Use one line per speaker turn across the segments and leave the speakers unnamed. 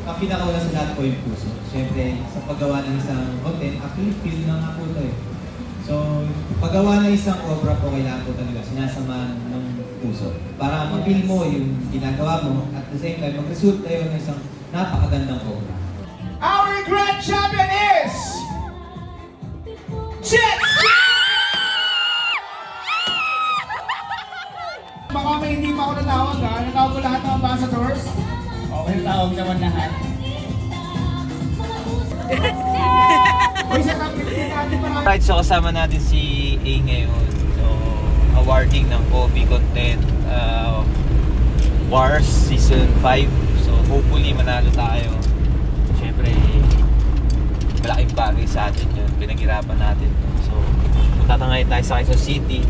ang pinakauna sa lahat po yung puso. Siyempre, sa paggawa ng isang content, actually feel na nga po ito eh. So, paggawa ng isang obra po kailangan po talaga sinasamahan ng puso. Para ma-feel mo yung ginagawa mo at the same time, mag-result tayo ng isang napakagandang obra.
Our grand champion is Jets! Baka may hindi pa ako natawag ha. Natawag ko lahat ng ambassadors. Okay, tawag naman lahat. Uy, sa kapitid natin pa natin.
Right, so kasama natin si A ngayon. So, awarding ng Kobe Content Wars Season 5. So, hopefully manalo tayo. Siyempre, malaking bagay sa atin yun. Pinaghirapan natin. So, punta na ngayon tayo sa Quezon City.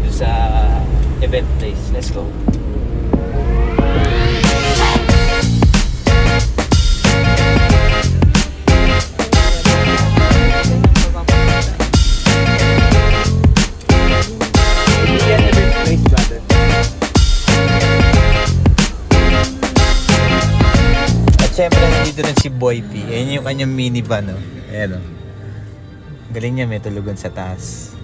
Doon sa event place. Let's go. Siyempre, nandito rin si Boy P. Ayan yung kanyang minivan, no? Ayan, no? Galing niya, may tulugan sa taas.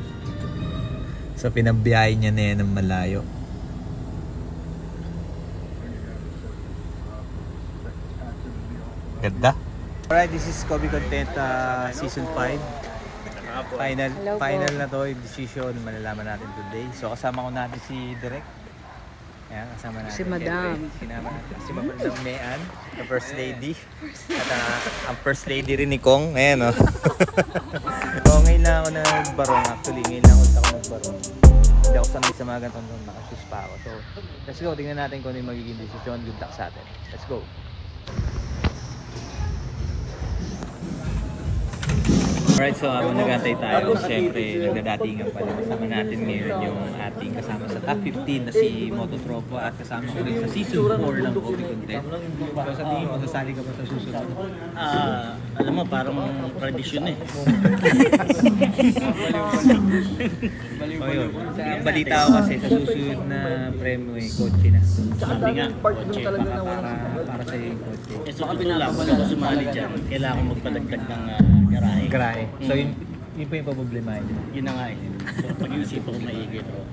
So, pinabiyahe niya na yan ng malayo. Ganda. Alright, this is Kobe Content Season 5. Final na to yung decision malalaman natin today. So, kasama ko natin si Direk. Ayan, kasama natin.
Si Madam.
Sinama natin si Madam Mean, the First Lady. At ang First Lady rin ni Kong. Ayan, o. So, ngayon lang ako nagbarong. Actually, ngayon lang ulit ako nagbarong. Hindi ako sanay sa mga ganitong nakashoes pa ako. So, let's go. Tingnan natin kung ano yung magiging decision. Good luck sa atin. Let's go. Alright, so habang nag-antay tayo, siyempre nagdadatingan pala. Kasama natin ngayon yung ating kasama sa top 15 na si Mototropo at kasama ko rin sa season 4 ng Kobe Content. So sa tingin mo, sasali ka ba sa susunod?
Alam mo, parang tradisyon eh.
O yun, balita ko kasi sa susunod na premyo eh, kotse na.
Sabi nga, kotse.
Para sa yung kotse.
Eh, so totoo lang, kung ako sumali dyan, kailangan ko magpadagdag ng garahe.
Garahe. So yun pa yung paproblemahin niya.
Yun na nga eh. So pag-iisip ako maigi ito.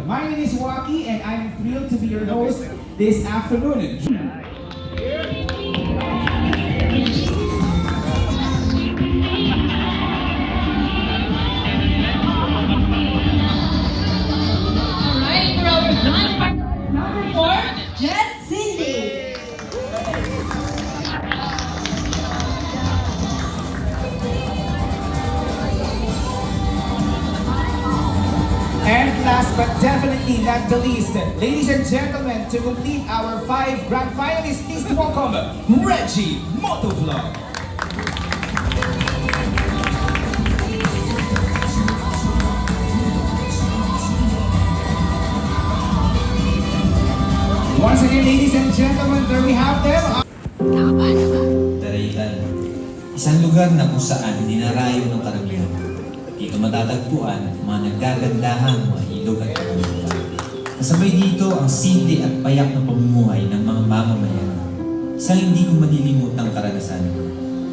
My name is Waki and I'm thrilled to be your host this afternoon.
Alright, for our number 4, Jet Cindy.
And last but definitely not the least, ladies and gentlemen, to complete our 5 grand finalists, please welcome Reggie Motovlog. Once again, ladies and gentlemen, there we have them.
Darailan, isang lugar na kung saan dinarayo ng karamihan. Dito matatagpuan ang mga naggagandahang mga ilog at pamumuhay. Kasabay dito ang simple at payak na pamumuhay ng mga mamamayan. Isang hindi ko malilimutang karanasan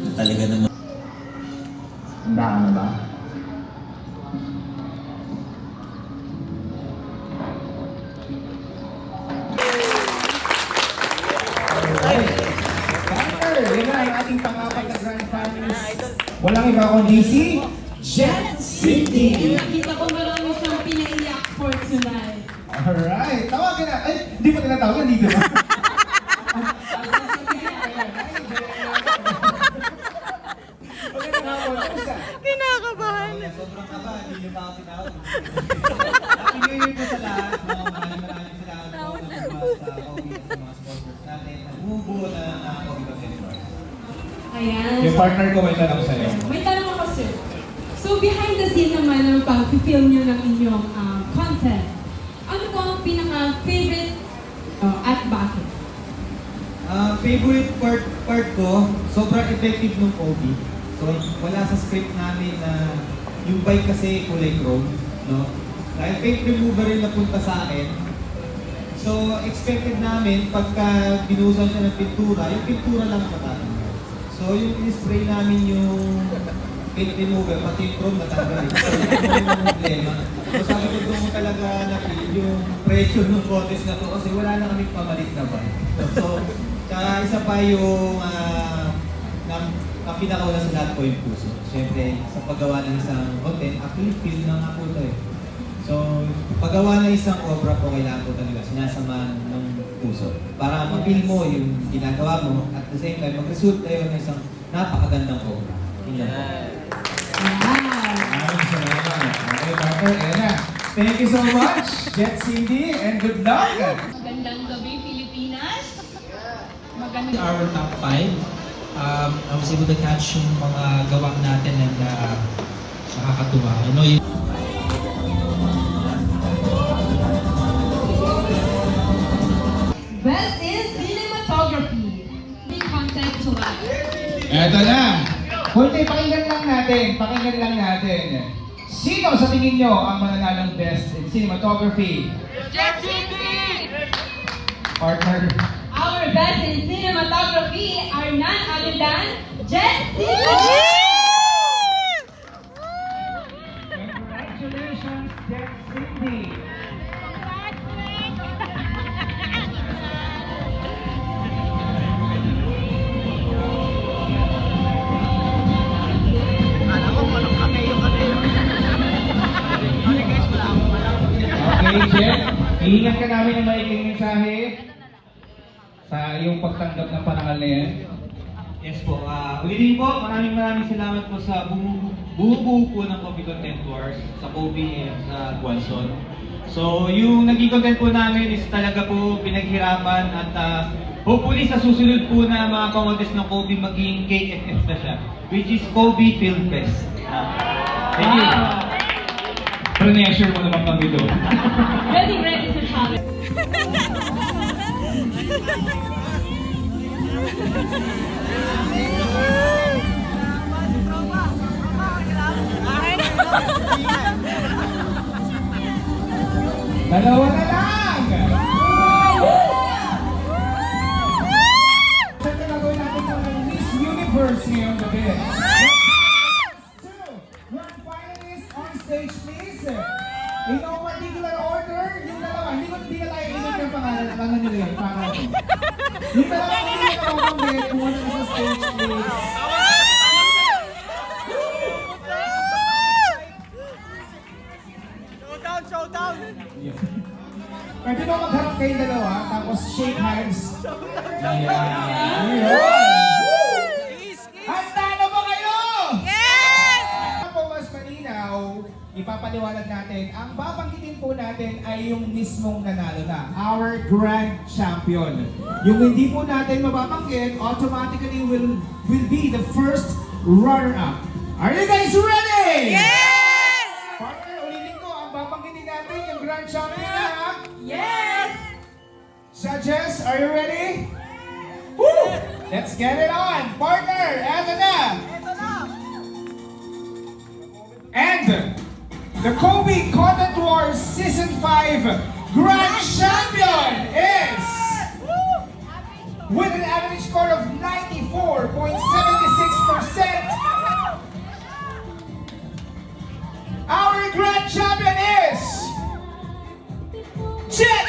na talaga naman.
Handa ka na ba? Yun na ang ating pang-apat na grand finalist. Walang iba kundi si Jet City.
Nakita ko marami siyang pinaiyak for tonight.
Alright, tawagan na. Ay, hindi mo tinatawagan dito ba?
Kinakabahan.
Sobrang kaba, hindi niyo pa ako tinawag. Happy New Year po sa lahat. Maraming salamat po sa Kobe at sa mga sponsors natin. Nagbubuo na ng Kobe Content Wars.
Ayan.
Yung partner ko may tanong sa'yo.
May tanong ako, sir. So, behind the scene naman ng pag-film nyo ng inyong content, ano po ang pinaka-favorite at bakit?
Favorite part ko, sobrang effective ng Kobe. So, wala sa script namin na yung bike kasi kulay chrome, no? Dahil paint remover rin napunta sa akin. So, expected namin, pagka binuhusan siya ng pintura, yung pintura lang matatanggal. So, yung in-spray namin yung paint remover, pati yung chrome natanggal. So, yun yung problema. So, sabi ko doon ko talaga na-feel yung pressure ng contest na to kasi wala na kaming pamalit na ba. So, tsaka isa pa yung ang pinakauna sa lahat po yung puso. Siyempre, sa paggawa ng isang content, actually feel na nga po ito eh. So, paggawa ng isang obra po, kailangan po talaga sinasamahan ng puso. Para ma-feel mo yung ginagawa mo, at the same time, mag-result kayo ng isang napakagandang obra. Yun lang po.
Maraming salamat. Okay, partner, ayan na. Thank you so much, Jet Cindy, and good luck!
Magandang gabi, Pilipinas. Magandang
our top 5. I was able to catch yung mga gawang natin and nakakatuwa. I know you
Best in Cinematography. Big content to life.
Eto na. Kunti, pakinggan lang natin. Sino sa tingin nyo ang mananalang best in cinematography?
Jet City!
Partner.
Our best in cinematography are none other than Jet City!
Congratulations, Jet Cindy. Okay, Jet. Iingat ka namin ng maikling mensahe sa iyong pagtanggap ng parangal na yan.
Yes po. Ulitin po, maraming salamat po sa bumubuo po ng Kobe Content Wars, sa Kobe and sa Guanson. So, yung naging content po namin is talaga po pinaghirapan at hopefully sa susunod po na mga contest ng Kobe maging KFF na siya, which is Kobe Film Fest. Thank you.
Pre-measure mo naman kami doon.
Ready sa challenge.
Dalawa na lang! Siyempre gagawin natin po ng Miss Universe ngayong gabi. Two, grand finalists on stage please. In no particular order, yung dalawa, hindi na tayo init ng pangalan, ano nila yun, para yung dalawa ko yung nakabanggit, kung ano sa stage please. Pwede ba magharap kayong dalawa, tapos shake hands? Ayun! Handa na ba kayo? Yes! Para po mas malinaw, ipapaliwanag natin, ang babanggitin po natin ay yung mismong nanalo na, our grand champion. Yung hindi po natin mababanggit, automatically will be the first runner-up. Are you guys ready?
Yes!
Partner, ulitin ko, ang babanggitin natin yung grand champion na.
Yes!
Judges, are you ready? Woo! Let's get it on! Partner, eto na! And the Kobe Content Wars Season 5 Grand Champion is with an average score of 94.76%. Our Grand Champion is Jet!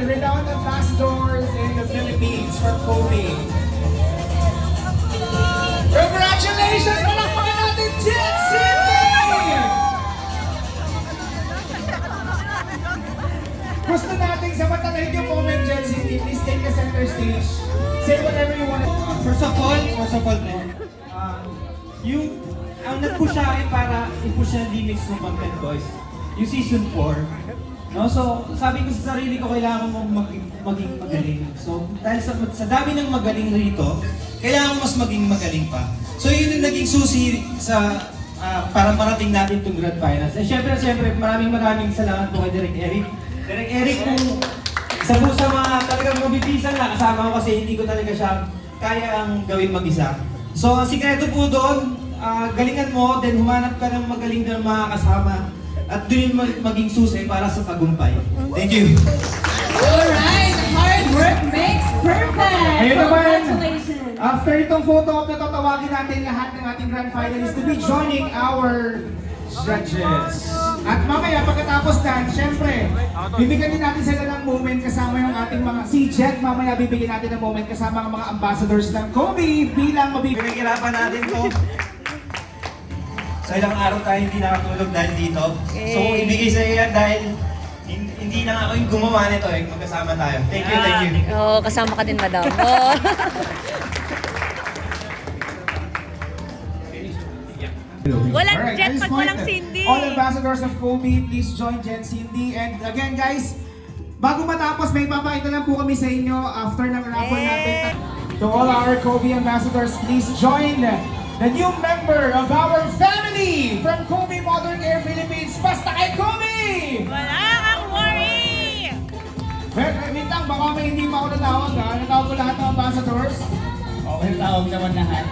the renowned ambassadors in the Philippines from Kobe. Congratulations! Palakpakan natin, Jet City! Gusto natin sa matanahid yung moment, Jet City. Please take the center stage. Say whatever you want.
First of all po, yung ang nag-push sa akin para i-push yung limits ng content ko is yung season 4. No? So, sabi ko sa sarili ko, kailangan mo maging magaling. So, dahil sa dami ng magaling rito, kailangan mo mas maging magaling pa. So, yun yung naging susi sa para marating natin itong Grand Finals. And syempre, maraming salamat po kay Direk Eric. Direk Eric, kung isa po sa mga talagang mabibisan na kasama ko kasi hindi ko talaga siya kaya ang gawin mag-isa. So, ang sikreto po doon, galingan mo, then humanap ka ng magaling na mga kasama at doon yung maging susi para sa tagumpay. Thank you!
Alright, hard work makes perfect!
Ayun naman.
Congratulations!
After itong photo op na tatawagin natin lahat ng ating grand finalists to be joining our judges. At mamaya pagkatapos na, syempre, bibigyan din natin sila ng moment kasama yung ating mga, si Jet, mamaya bibigyan natin ng moment kasama ang mga ambassadors ng Kobe bilang mabibigyan.
Pinaghirapan natin to. Sa ilang araw tayo hindi nakatulog dahil dito. So, ibigay sa iyo yan dahil hindi lang ako yung gumawa nito eh. Magkasama tayo. Thank you, thank you.
Oo, kasama ka din, madam. Oo. Walang
Alright,
jet
at this
pag
point,
walang Cindy.
All ambassadors of Kobe, please join Jet Cindy. And again guys, bago matapos, may papakita lang po kami sa inyo after ng raffle natin. To all our Kobe ambassadors, please join the new member of our family from Kobe Modern Air Philippines. Basta kay Kobe!
Wala kang worry!
Wait lang, baka may hindi pa ako natawag ha. Natawag ko lahat ng ambassadors. Okay, natawag naman lahat.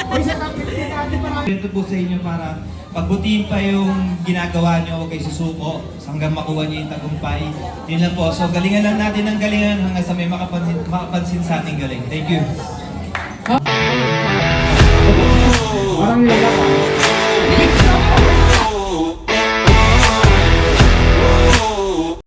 Uy, sa kapit din natin marami.
Ito po sa inyo para pagbutihin pa yung ginagawa nyo, huwag kayo susuko hanggang makuha nyo yung tagumpay. Yun lang po. So galingan lang natin ng galingan hanggang sa may makapansin sa ating galing. Thank you.